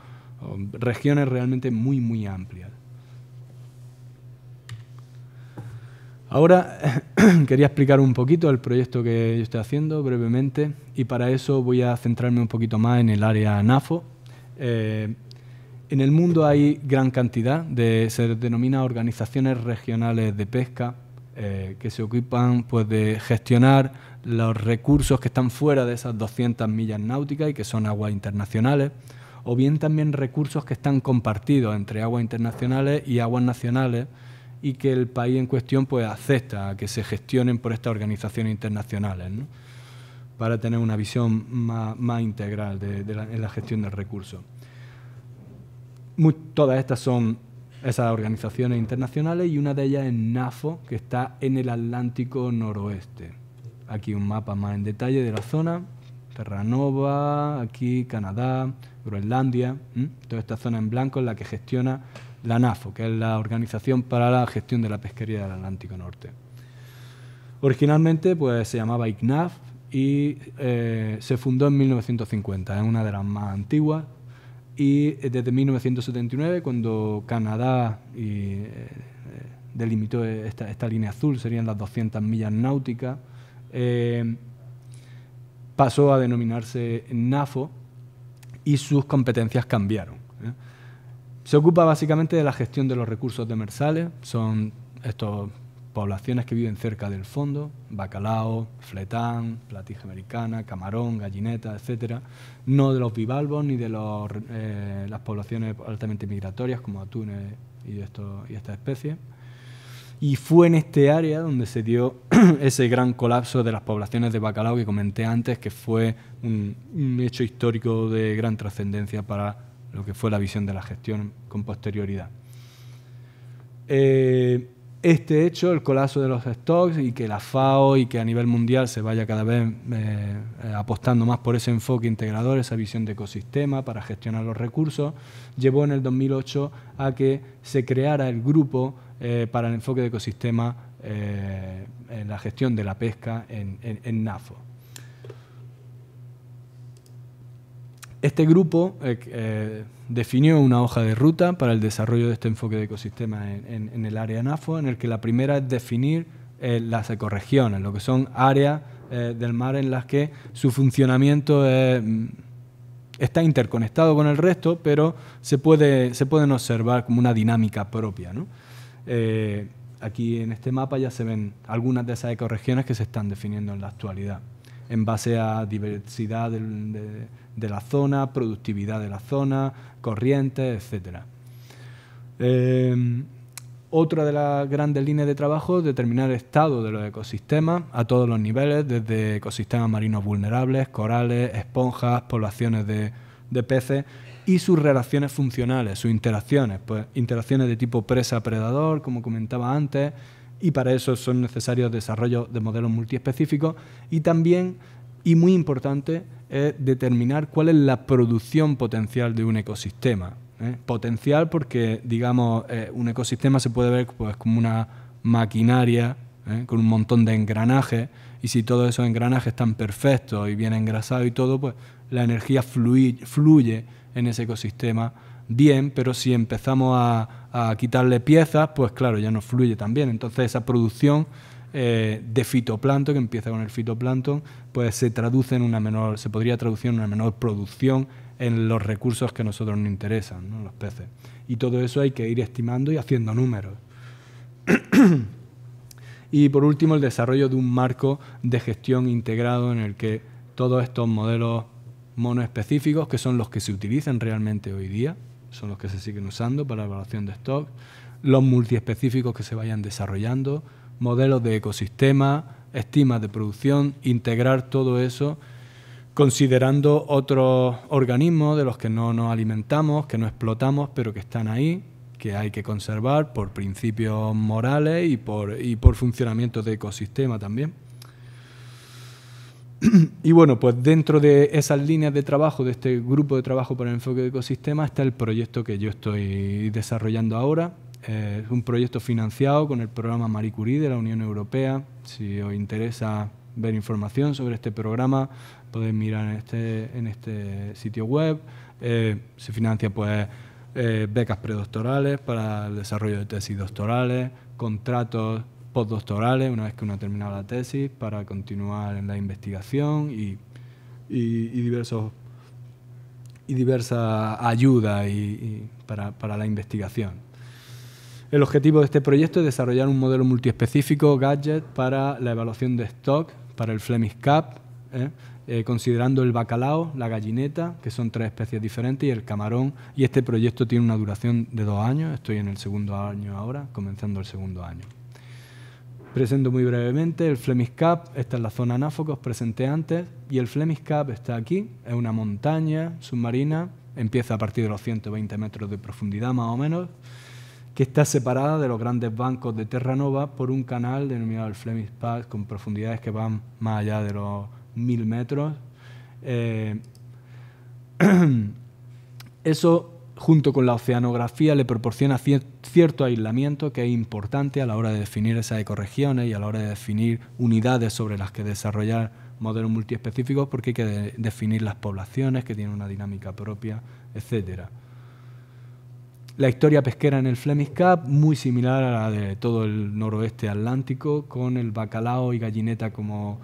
regiones realmente muy amplias. Ahora quería explicar un poquito el proyecto que yo estoy haciendo brevemente y para eso voy a centrarme un poquito más en el área NAFO. En el mundo hay gran cantidad se denomina organizaciones regionales de pesca que se ocupan pues, de gestionar los recursos que están fuera de esas 200 millas náuticas y que son aguas internacionales, o bien también recursos que están compartidos entre aguas internacionales y aguas nacionales y que el país en cuestión pues, acepta que se gestionen por estas organizaciones internacionales, ¿no?, para tener una visión más integral en la gestión del recurso. Todas estas son esas organizaciones internacionales y una de ellas es NAFO, que está en el Atlántico noroeste. Aquí un mapa más en detalle de la zona, Terranova, aquí Canadá, Groenlandia, toda esta zona en blanco es la que gestiona la NAFO, que es la Organización para la Gestión de la Pesquería del Atlántico Norte. Originalmente pues, se llamaba ICNAF y se fundó en 1950, es una de las más antiguas, y desde 1979, cuando Canadá delimitó esta línea azul, serían las 200 millas náuticas, pasó a denominarse NAFO y sus competencias cambiaron. Se ocupa básicamente de la gestión de los recursos demersales, son estas poblaciones que viven cerca del fondo, bacalao, fletán, platija americana, camarón, gallineta, etcétera, no de los bivalvos ni de las poblaciones altamente migratorias como atunes y estas especies. Y fue en este área donde se dio ese gran colapso de las poblaciones de bacalao que comenté antes, que fue un hecho histórico de gran trascendencia para lo que fue la visión de la gestión con posterioridad. Este hecho, el colapso de los stocks y que la FAO y que a nivel mundial se vaya cada vez apostando más por ese enfoque integrador, esa visión de ecosistema para gestionar los recursos, llevó en el 2008 a que se creara el grupo para el enfoque de ecosistema en la gestión de la pesca en NAFO. Este grupo definió una hoja de ruta para el desarrollo de este enfoque de ecosistema en el área NAFO, en el que la primera es definir las ecorregiones, lo que son áreas del mar en las que su funcionamiento está interconectado con el resto, pero se pueden observar como una dinámica propia, ¿no? Aquí en este mapa ya se ven algunas de esas ecorregiones que se están definiendo en la actualidad, en base a diversidad de la zona, productividad de la zona, corrientes, etc. Otra de las grandes líneas de trabajo es determinar el estado de los ecosistemas a todos los niveles, desde ecosistemas marinos vulnerables, corales, esponjas, poblaciones de peces y sus relaciones funcionales, sus interacciones, pues interacciones de tipo presa-predador, como comentaba antes, y para eso son necesarios desarrollos de modelos multiespecíficos y también, y muy importante, es determinar cuál es la producción potencial de un ecosistema. Potencial porque, digamos, un ecosistema se puede ver pues, como una maquinaria con un montón de engranajes, y si todos esos engranajes están perfectos y bien engrasados y todo, pues la energía fluye en ese ecosistema bien, pero si empezamos a quitarle piezas, pues claro, ya no fluye tan bien. Entonces esa producción de fitoplancton, que empieza con el fitoplancton, pues se podría traducir en una menor producción en los recursos que a nosotros nos interesan, ¿no? Los peces. Y todo eso hay que ir estimando y haciendo números. Y por último, el desarrollo de un marco de gestión integrado en el que todos estos modelos monoespecíficos, que son los que se utilizan realmente hoy día, son los que se siguen usando para la evaluación de stock, los multiespecíficos que se vayan desarrollando, modelos de ecosistema, estimas de producción, integrar todo eso considerando otros organismos de los que no nos alimentamos, que no explotamos, pero que están ahí, que hay que conservar por principios morales y por funcionamiento de ecosistema también. Y bueno, pues dentro de esas líneas de trabajo, de este grupo de trabajo para el enfoque de ecosistema, está el proyecto que yo estoy desarrollando ahora. Es un proyecto financiado con el programa Marie Curie de la Unión Europea. Si os interesa ver información sobre este programa, podéis mirar en este sitio web. Se financia pues becas predoctorales para el desarrollo de tesis doctorales, contratos postdoctorales una vez que uno ha terminado la tesis para continuar en la investigación y diversas ayudas para la investigación. El objetivo de este proyecto es desarrollar un modelo multiespecífico gadget para la evaluación de stock para el Flemish Carp, considerando el bacalao, la gallineta, que son 3 especies diferentes, y el camarón. Y este proyecto tiene una duración de 2 años. Estoy en el segundo año ahora, comenzando el segundo año. Presento muy brevemente el Flemish Carp. Esta es la zona NAFO que os presenté antes, y el Flemish Carp está aquí. Es una montaña submarina, empieza a partir de los 120 metros de profundidad más o menos, que está separada de los grandes bancos de Terranova por un canal denominado el Flemish Pass, con profundidades que van más allá de los 1000 metros. Eso, junto con la oceanografía, le proporciona cierto aislamiento que es importante a la hora de definir esas ecorregiones y a la hora de definir unidades sobre las que desarrollar modelos multiespecíficos, porque hay que definir las poblaciones que tienen una dinámica propia, etcétera. La historia pesquera en el Flemish Carp, muy similar a la de todo el noroeste atlántico, con el bacalao y gallineta como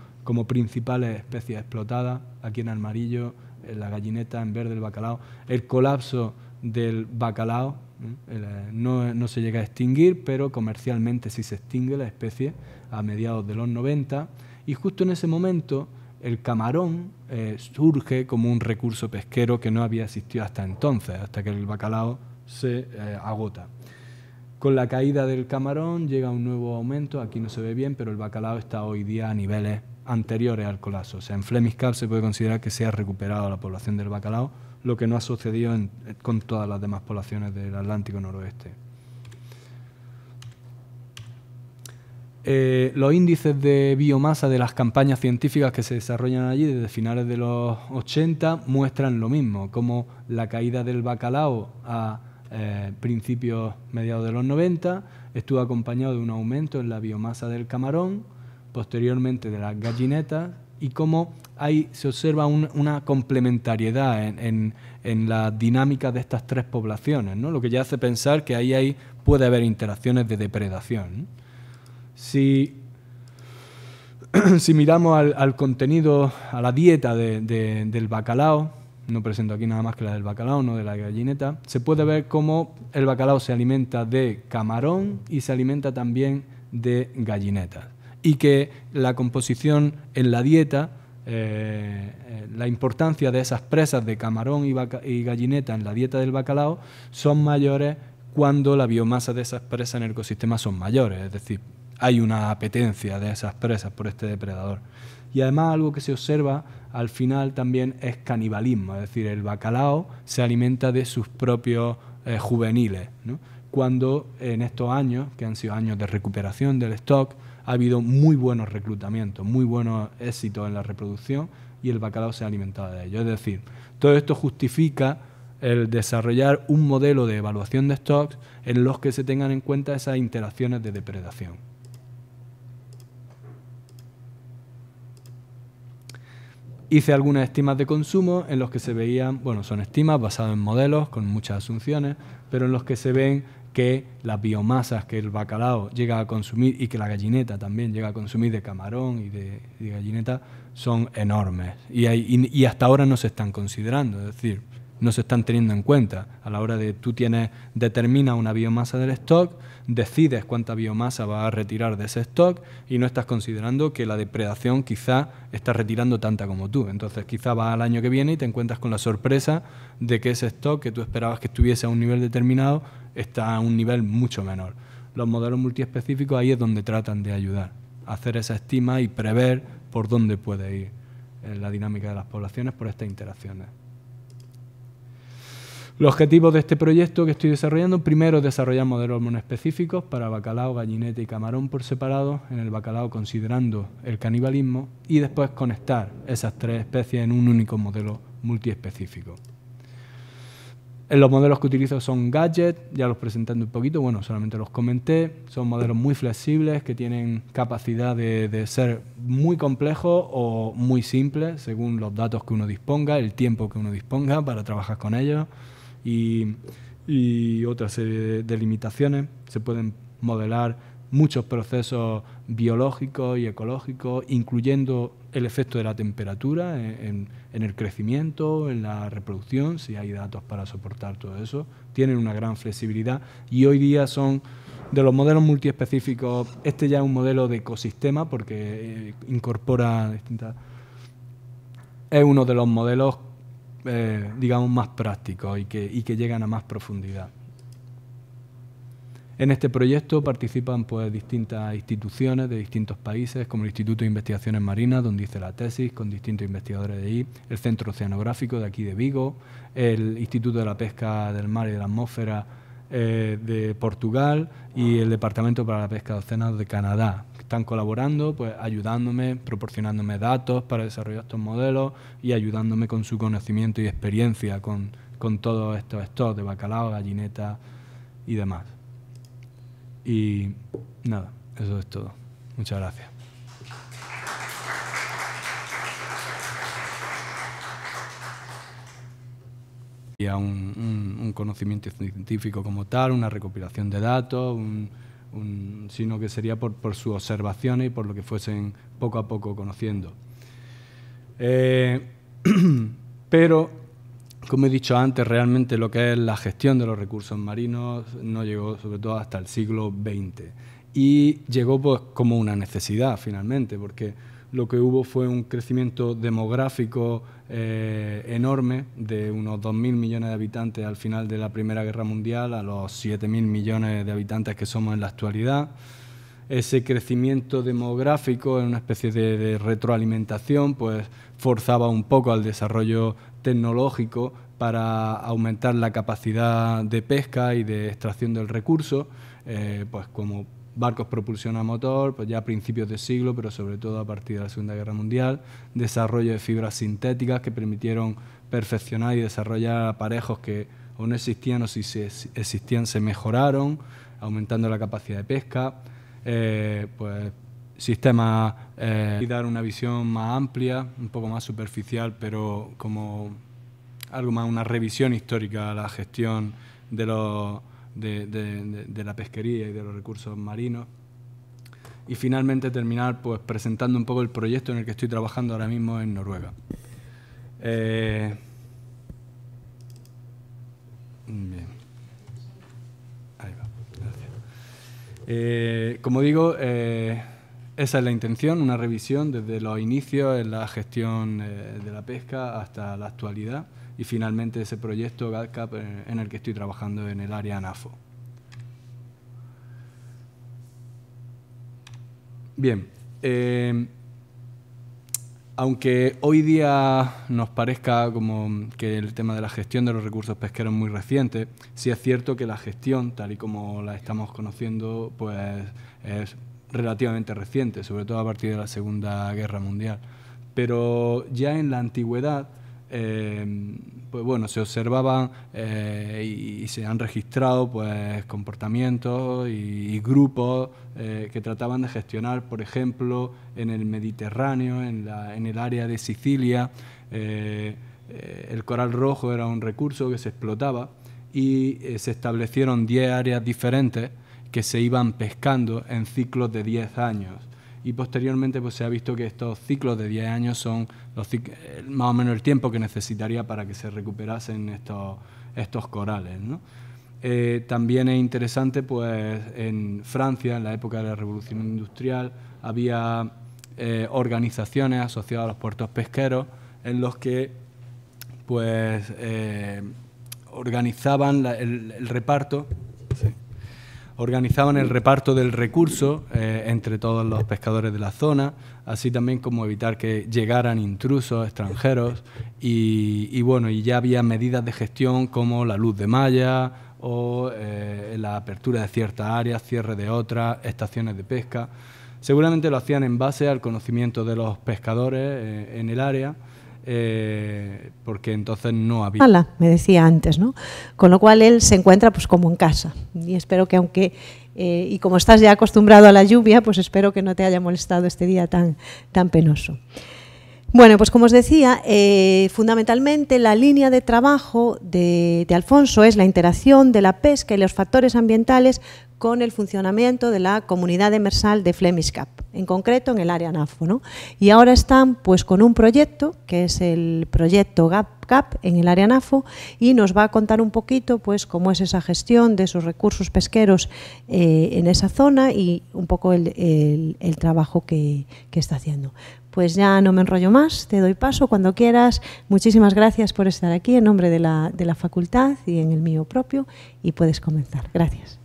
principales especies explotadas. Aquí en amarillo, la gallineta, en verde el bacalao. El colapso del bacalao no se llega a extinguir, pero comercialmente sí se extingue la especie a mediados de los 90. Y justo en ese momento el camarón surge como un recurso pesquero que no había existido hasta entonces, hasta que el bacalao se agota. Con la caída del camarón llega un nuevo aumento. Aquí no se ve bien, pero el bacalao está hoy día a niveles anteriores al colapso. O sea, en Flemish Carp se puede considerar que se ha recuperado la población del bacalao, lo que no ha sucedido con todas las demás poblaciones del Atlántico noroeste. los índices de biomasa de las campañas científicas que se desarrollan allí desde finales de los 80 muestran lo mismo, como la caída del bacalao a principios, mediados de los 90, estuvo acompañado de un aumento en la biomasa del camarón, posteriormente de las gallinetas, y cómo ahí se observa una complementariedad en la dinámica de estas tres poblaciones, ¿no? Lo que ya hace pensar que ahí puede haber interacciones de depredación, ¿no? Si miramos al contenido, a la dieta del bacalao, no presento aquí nada más que la del bacalao, no de la gallineta, se puede ver cómo el bacalao se alimenta de camarón y se alimenta también de gallinetas. Y que la composición en la dieta, la importancia de esas presas de camarón y gallineta en la dieta del bacalao son mayores cuando la biomasa de esas presas en el ecosistema son mayores, es decir, hay una apetencia de esas presas por este depredador. Y además algo que se observa al final también es canibalismo, es decir, el bacalao se alimenta de sus propios juveniles, ¿no? Cuando en estos años, que han sido años de recuperación del stock, ha habido muy buenos reclutamientos, muy buenos éxitos en la reproducción y el bacalao se ha alimentado de ello. Es decir, todo esto justifica el desarrollar un modelo de evaluación de stocks en los que se tengan en cuenta esas interacciones de depredación. Hice algunas estimas de consumo en los que se veían, bueno, son estimas basadas en modelos con muchas asunciones, pero en los que se ven que las biomasas que el bacalao llega a consumir y que la gallineta también llega a consumir de camarón y de gallineta son enormes. Y hasta ahora no se están considerando, es decir, no se están teniendo en cuenta. A la hora de tú determinas una biomasa del stock, decides cuánta biomasa vas a retirar de ese stock y no estás considerando que la depredación quizá está retirando tanta como tú. Entonces quizá vas al año que viene y te encuentras con la sorpresa de que ese stock que tú esperabas que estuviese a un nivel determinado está a un nivel mucho menor. Los modelos multiespecíficos ahí es donde tratan de ayudar a hacer esa estima y prever por dónde puede ir la dinámica de las poblaciones por estas interacciones. Los objetivos de este proyecto que estoy desarrollando, primero, desarrollar modelos monoespecíficos para bacalao, gallineta y camarón por separado, en el bacalao considerando el canibalismo, y después conectar esas tres especies en un único modelo multiespecífico. Los modelos que utilizo son gadgets, ya los presenté un poquito, bueno, solamente los comenté. Son modelos muy flexibles que tienen capacidad de ser muy complejos o muy simples, según los datos que uno disponga, el tiempo que uno disponga para trabajar con ellos. Y otra serie de limitaciones. Se pueden modelar muchos procesos biológicos y ecológicos, incluyendo el efecto de la temperatura en el crecimiento, en la reproducción, si hay datos para soportar todo eso. Tienen una gran flexibilidad y hoy día son de los modelos multiespecíficos. Este ya es un modelo de ecosistema porque incorpora distintas... Es uno de los modelos digamos, más prácticos y que llegan a más profundidad. En este proyecto participan pues distintas instituciones de distintos países, como el Instituto de Investigaciones Marinas, donde hice la tesis, con distintos investigadores de allí, el Centro Oceanográfico de aquí de Vigo, el Instituto de la Pesca del Mar y de la Atmósfera de Portugal y el Departamento para la Pesca de Océanos de Canadá. Están colaborando, pues ayudándome, proporcionándome datos para desarrollar estos modelos y ayudándome con su conocimiento y experiencia con todos estos stocks de bacalao, gallineta y demás. Y nada, eso es todo. Muchas gracias. Y a un conocimiento científico como tal, una recopilación de datos, sino que sería por sus observaciones y por lo que fuesen poco a poco conociendo. Pero, como he dicho antes, realmente lo que es la gestión de los recursos marinos no llegó sobre todo hasta el siglo XX. Y llegó pues como una necesidad finalmente, porque lo que hubo fue un crecimiento demográfico enorme, de unos 2.000 millones de habitantes al final de la Primera Guerra Mundial a los 7.000 millones de habitantes que somos en la actualidad. Ese crecimiento demográfico, en una especie de retroalimentación, pues forzaba un poco al desarrollo tecnológico para aumentar la capacidad de pesca y de extracción del recurso, pues como barcos propulsión a motor, pues ya a principios de siglo, pero sobre todo a partir de la Segunda Guerra Mundial, desarrollo de fibras sintéticas que permitieron perfeccionar y desarrollar aparejos que o no existían o si existían se mejoraron, aumentando la capacidad de pesca, pues sistemas y dar una visión más amplia, un poco más superficial, pero como algo más, una revisión histórica a la gestión de la pesquería y de los recursos marinos. Y finalmente terminar pues presentando un poco el proyecto en el que estoy trabajando ahora mismo en Noruega. Bien. Ahí va, gracias. Como digo, esa es la intención, una revisión desde los inicios en la gestión de la pesca hasta la actualidad y finalmente ese proyecto GATCAP en el que estoy trabajando en el área ANAFO. Bien, aunque hoy día nos parezca como que el tema de la gestión de los recursos pesqueros es muy reciente, sí es cierto que la gestión, tal y como la estamos conociendo, pues es relativamente reciente, sobre todo a partir de la Segunda Guerra Mundial. Pero ya en la antigüedad, pues bueno, se observaban y se han registrado pues comportamientos y grupos que trataban de gestionar, por ejemplo, en el Mediterráneo, en el área de Sicilia, el coral rojo era un recurso que se explotaba y se establecieron 10 áreas diferentes que se iban pescando en ciclos de 10 años. Y posteriormente pues, se ha visto que estos ciclos de 10 años son más o menos el tiempo que necesitaría para que se recuperasen estos corales, ¿no? También es interesante, pues en Francia, en la época de la Revolución Industrial, había organizaciones asociadas a los puertos pesqueros en los que pues, organizaban el reparto. Sí. Organizaban el reparto del recurso entre todos los pescadores de la zona, así también como evitar que llegaran intrusos extranjeros y bueno, y ya había medidas de gestión como la luz de malla o la apertura de ciertas áreas, cierre de otras, estaciones de pesca. Seguramente lo hacían en base al conocimiento de los pescadores en el área, porque entonces no había... Me decía antes, ¿no? Con lo cual él se encuentra pues como en casa y espero que aunque, y como estás ya acostumbrado a la lluvia, pues espero que no te haya molestado este día tan penoso. Bueno, pues como os decía, fundamentalmente la línea de trabajo de Alfonso es la interacción de la pesca y los factores ambientales con el funcionamiento de la comunidad demersal de Flemish Cap, en concreto en el área ANAFO, ¿no? Y ahora están pues con un proyecto, que es el proyecto GAP en el área ANAFO, y nos va a contar un poquito pues cómo es esa gestión de esos recursos pesqueros en esa zona y un poco el trabajo que está haciendo. Pues ya no me enrollo más, te doy paso cuando quieras. Muchísimas gracias por estar aquí en nombre de la facultad y en el mío propio y puedes comenzar. Gracias.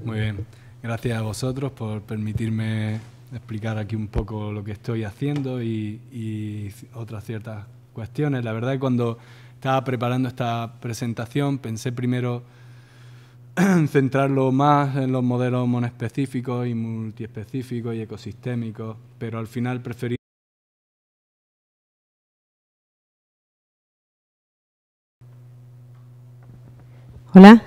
Muy bien, gracias a vosotros por permitirme explicar aquí un poco lo que estoy haciendo y otras ciertas cuestiones. La verdad es que cuando estaba preparando esta presentación pensé primero centrarlo más en los modelos monoespecíficos y multiespecíficos y ecosistémicos, pero al final preferí... Hola.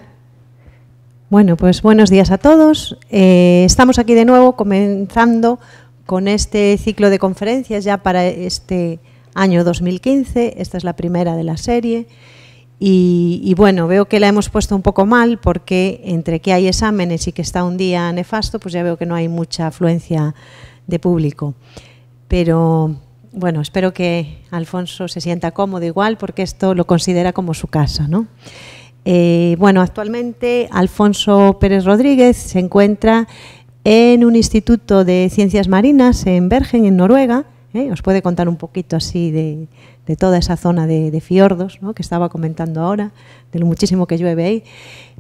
Bueno, pues buenos días a todos. Estamos aquí de nuevo comenzando con este ciclo de conferencias ya para este año 2015. Esta es la primera de la serie. Y bueno, veo que la hemos puesto un poco mal porque entre que hay exámenes y que está un día nefasto, pues ya veo que no hay mucha afluencia de público. Pero bueno, espero que Alfonso se sienta cómodo igual porque esto lo considera como su casa, ¿no? Bueno, actualmente Alfonso Pérez Rodríguez se encuentra en un instituto de ciencias marinas en Bergen, en Noruega. Os puede contar un poquito así de toda esa zona de fiordos, ¿no?, que estaba comentando ahora, de lo muchísimo que llueve ahí.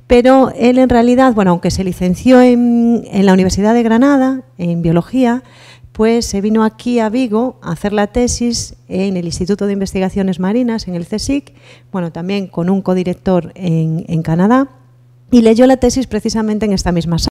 Pero él en realidad, bueno, aunque se licenció en la Universidad de Granada en biología, pues se vino aquí a Vigo a hacer la tesis en el Instituto de Investigaciones Marinas, en el CSIC, bueno, también con un codirector en Canadá, y leyó la tesis precisamente en esta misma sala.